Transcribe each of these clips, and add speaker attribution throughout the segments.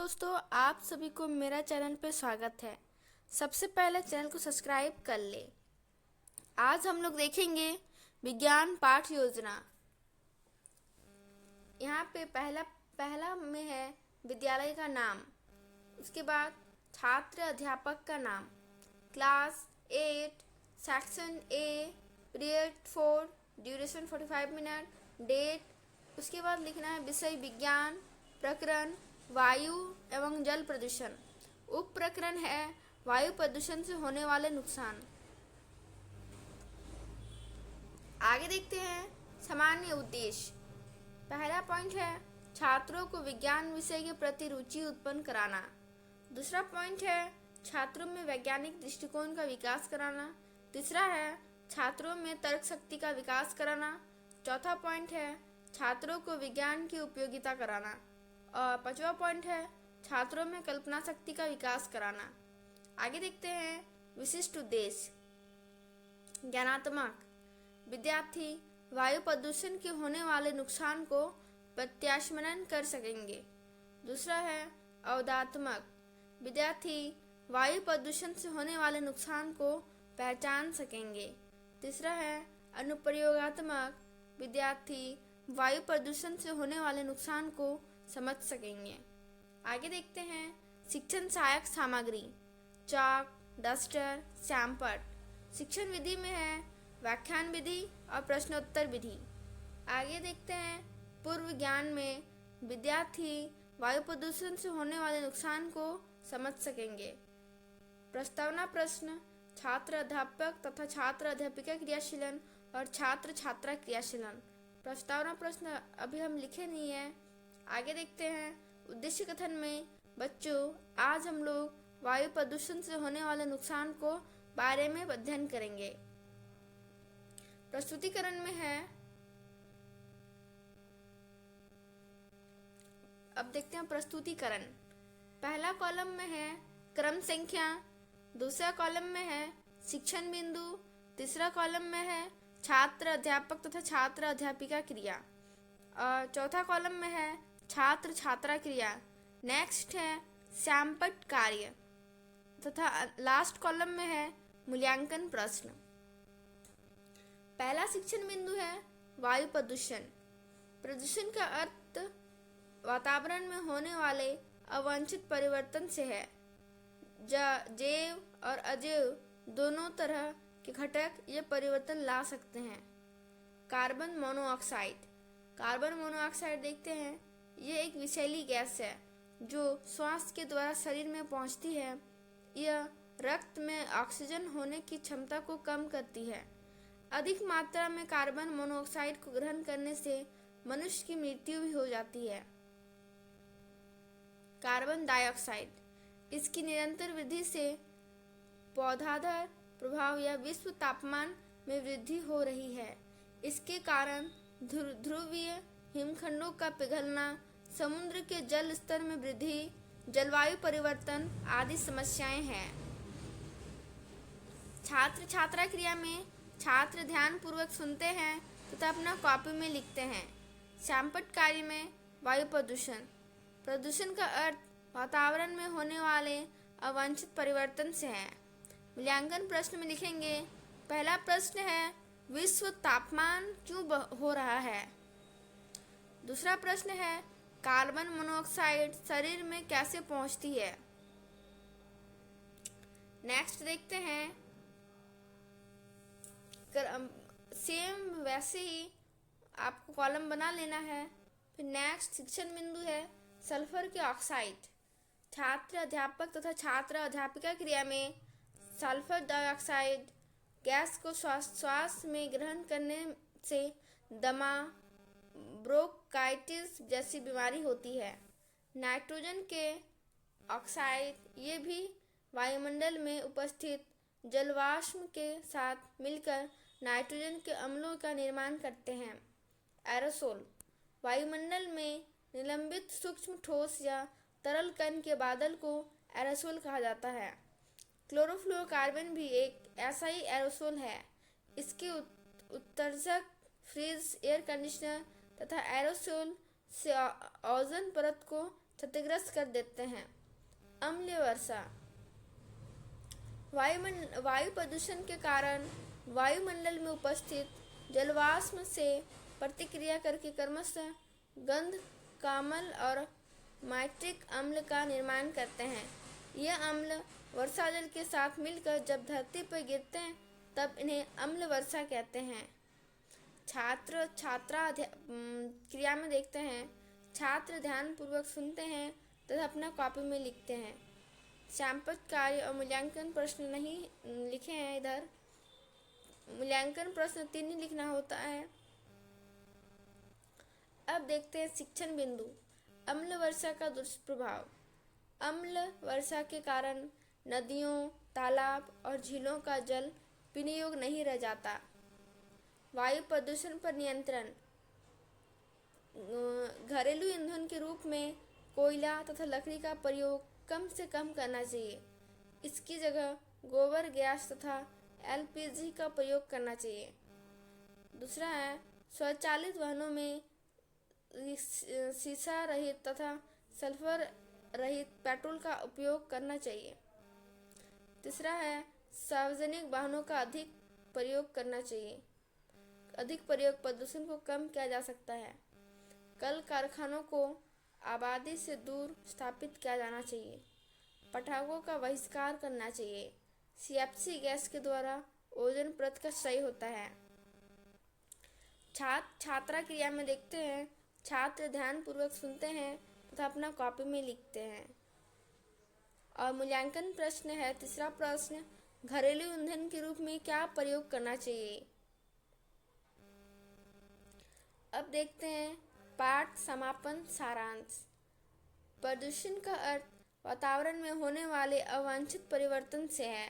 Speaker 1: दोस्तों, आप सभी को मेरा चैनल पे स्वागत है। सबसे पहले चैनल को सब्सक्राइब कर ले। आज हम लोग देखेंगे विज्ञान पाठ योजना। यहाँ पे पहला में है विद्यालय का नाम, उसके बाद छात्र अध्यापक का नाम, class 8, section A, period 4, duration 45 minute, date. उसके बाद लिखना है विषय विज्ञान, प्रकरण वायु एवं जल प्रदूषण। उप प्रकरण है वायु प्रदूषण से होने वाले नुकसान। आगे देखते हैं सामान्य उद्देश्य। पहला पॉइंट है छात्रों को विज्ञान विषय के प्रति रुचि उत्पन्न कराना। दूसरा पॉइंट है छात्रों में वैज्ञानिक दृष्टिकोण का विकास कराना। तीसरा है छात्रों में तर्क शक्ति का विकास कराना। चौथा पॉइंट है छात्रों को विज्ञान की उपयोगिता कराना। और पांचवा पॉइंट है छात्रों में कल्पना शक्ति का विकास कराना। आगे देखते हैं विशिष्ट उद्देश्य। ज्ञानात्मक, विद्यार्थी वायु प्रदूषण के होने वाले नुकसान को प्रत्याशमन कर सकेंगे। दूसरा है अवधात्मक, विद्यार्थी वायु प्रदूषण से होने वाले नुकसान को पहचान सकेंगे। तीसरा है अनुप्रयोगात्मक, विद्यार्थी वायु प्रदूषण से होने वाले नुकसान को समझ सकेंगे। आगे देखते हैं शिक्षण सहायक सामग्री, चाक, डस्टर, सैम्पट। शिक्षण विधि में है व्याख्यान विधि और प्रश्नोत्तर विधि। आगे देखते हैं पूर्व ज्ञान में विद्यार्थी वायु प्रदूषण से होने वाले नुकसान को समझ सकेंगे। प्रस्तावना प्रश्न, छात्र अध्यापक तथा छात्र अध्यापिका क्रियाशीलन और छात्र छात्रा क्रियाशीलन। प्रस्तावना प्रश्न अभी हम लिखे नहीं है। आगे देखते हैं उद्देश्य कथन में बच्चों, आज हम लोग वायु प्रदूषण से होने वाले नुकसान को बारे में अध्ययन करेंगे। प्रस्तुतिकरण में है, अब देखते हैं प्रस्तुतिकरण। पहला कॉलम में है क्रम संख्या, दूसरा कॉलम में है शिक्षण बिंदु, तीसरा कॉलम में है छात्र अध्यापक तथा छात्र अध्यापिका क्रिया और चौथा कॉलम में है छात्र छात्रा क्रिया। नेक्स्ट है सैम्पट कार्य तथा लास्ट कॉलम में है मूल्यांकन प्रश्न। पहला शिक्षण बिंदु है वायु प्रदूषण। प्रदूषण का अर्थ वातावरण में होने वाले अवांछित परिवर्तन से है। जैव और अजैव दोनों तरह के घटक ये परिवर्तन ला सकते हैं। Carbon monoxide. कार्बन मोनोऑक्साइड देखते हैं, यह एक विषैली गैस है जो श्वास के द्वारा शरीर में पहुंचती है। यह रक्त में ऑक्सीजन होने की क्षमता को कम करती है। अधिक मात्रा में कार्बन मोनोऑक्साइड को ग्रहण करने से मनुष्य की मृत्यु भी हो जाती है। कार्बन डाइऑक्साइड, इसकी निरंतर वृद्धि से पौधाधार प्रभाव या विश्व तापमान में वृद्धि हो रही है। इसके कारण ध्रुवीय हिमखंडों का पिघलना, समुद्र के जल स्तर में वृद्धि, जलवायु परिवर्तन आदि समस्याएं हैं। छात्र छात्रा क्रिया में छात्र ध्यान पूर्वक सुनते हैं तथा अपना कॉपी में लिखते हैं। सैम्पट कार्य में वायु प्रदूषण। प्रदूषण का अर्थ वातावरण में होने वाले अवांछित परिवर्तन से है। मूल्यांकन प्रश्न में लिखेंगे। पहला प्रश्न है विश्व तापमान क्यों हो रहा है। दूसरा प्रश्न है कार्बन मोनोऑक्साइड शरीर में कैसे पहुंचती है। नेक्स्ट देखते हैं सेम वैसे ही आपको कॉलम बना लेना है। फिर नेक्स्ट शिक्षण बिंदु है सल्फर के ऑक्साइड। छात्र अध्यापक तथा छात्र अध्यापिका क्रिया में सल्फर डाइऑक्साइड गैस को श्वास में ग्रहण करने से दमा, ब्रोंकाइटिस जैसी बीमारी होती है। नाइट्रोजन के ऑक्साइड ये भी वायुमंडल में उपस्थित जलवाष्प के साथ मिलकर नाइट्रोजन के अम्लों का निर्माण करते हैं। एरोसोल, वायुमंडल में निलंबित सूक्ष्म ठोस या तरल कण के बादल को एरोसोल कहा जाता है। क्लोरोफ्लोरोकार्बन भी एक ऐसा ही एरोसोल है। इसके उत्सर्जक फ्रिज, एयर कंडीशनर तथा एरोसोल से ओजोन परत को क्षतिग्रस्त कर देते हैं। अम्लीय वर्षा। वायु प्रदूषण के कारण वायुमंडल में उपस्थित जलवाष्प से प्रतिक्रिया करके क्रमशः गंध, कामल और नाइट्रिक अम्ल का निर्माण करते हैं। यह अम्ल वर्षा जल के साथ मिलकर जब धरती पर गिरते हैं तब इन्हें अम्ल वर्षा कहते हैं। छात्र छात्रा क्रिया में देखते हैं। छात्र ध्यानपूर्वक सुनते हैं तथा अपना कॉपी में लिखते हैं। सैंपल कार्य और मूल्यांकन प्रश्न नहीं लिखे हैं। इधर मूल्यांकन प्रश्न 3 ही लिखना होता है। अब देखते हैं शिक्षण बिंदु। अम्ल वर्षा का दुष्प्रभाव। अम्ल वर्षा के कारण नदियों, तालाब और झीलों का जल पीने योग्य नहीं रह जाता। वायु प्रदूषण पर नियंत्रण। घरेलू ईंधन के रूप में कोयला तथा लकड़ी का प्रयोग कम से कम करना चाहिए। इसकी जगह गोबर गैस तथा एलपीजी का प्रयोग करना चाहिए। दूसरा है स्वचालित वाहनों में शीशा रहित तथा सल्फर रहित पेट्रोल का उपयोग करना चाहिए। तीसरा है सार्वजनिक वाहनों का अधिक प्रयोग करना चाहिए। अधिक प्रयोग प्रदूषण को कम किया जा सकता है। कल कारखानों को आबादी से दूर स्थापित किया जाना चाहिए। पटाखों का बहिष्कार करना चाहिए। सीएफसी गैस के द्वारा ओजोन परत का क्षय होता है। छात्रा क्रिया में देखते हैं। छात्र ध्यानपूर्वक सुनते हैं तथा अपना कॉपी में लिखते हैं। और मूल्यांकन प्रश्न है। तीसरा प्रश्न, घरेलू ईंधन के रूप में क्या प्रयोग करना चाहिए। अब देखते हैं पाठ समापन सारांश। प्रदूषण का अर्थ वातावरण में होने वाले अवांछित परिवर्तन से है।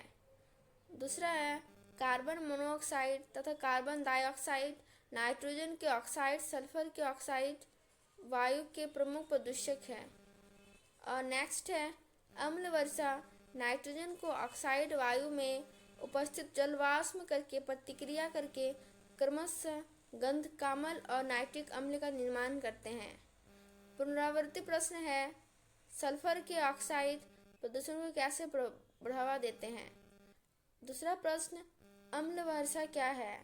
Speaker 1: दूसरा है कार्बन मोनोऑक्साइड तथा कार्बन डाइऑक्साइड, नाइट्रोजन के ऑक्साइड, सल्फर के ऑक्साइड वायु के प्रमुख प्रदूषक हैं। और नेक्स्ट है अम्ल वर्षा नाइट्रोजन को ऑक्साइड वायु में उपस्थित जलवाष्प करके प्रतिक्रिया करके क्रमशः गंध, कामल और नाइट्रिक अम्ल का निर्माण करते हैं। पुनरावृत्ति प्रश्न है सल्फर के ऑक्साइड प्रदूषण को कैसे बढ़ावा देते हैं। दूसरा प्रश्न अम्ल वर्षा क्या है।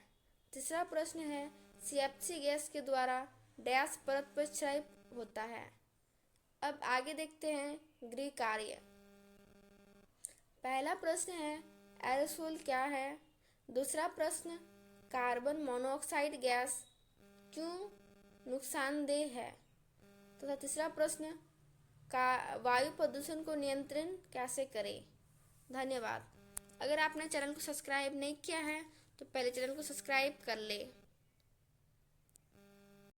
Speaker 1: तीसरा प्रश्न है सीएफसी गैस के द्वारा डैश परत पर क्षय होता है। अब आगे देखते हैं गृह कार्य। पहला प्रश्न है एरोसोल क्या है। दूसरा प्रश्न कार्बन मोनोऑक्साइड गैस क्यों नुकसानदेह है। तथा तीसरा प्रश्न वायु प्रदूषण को नियंत्रण कैसे करें। धन्यवाद। अगर आपने चैनल को सब्सक्राइब नहीं किया है तो पहले चैनल को सब्सक्राइब कर ले।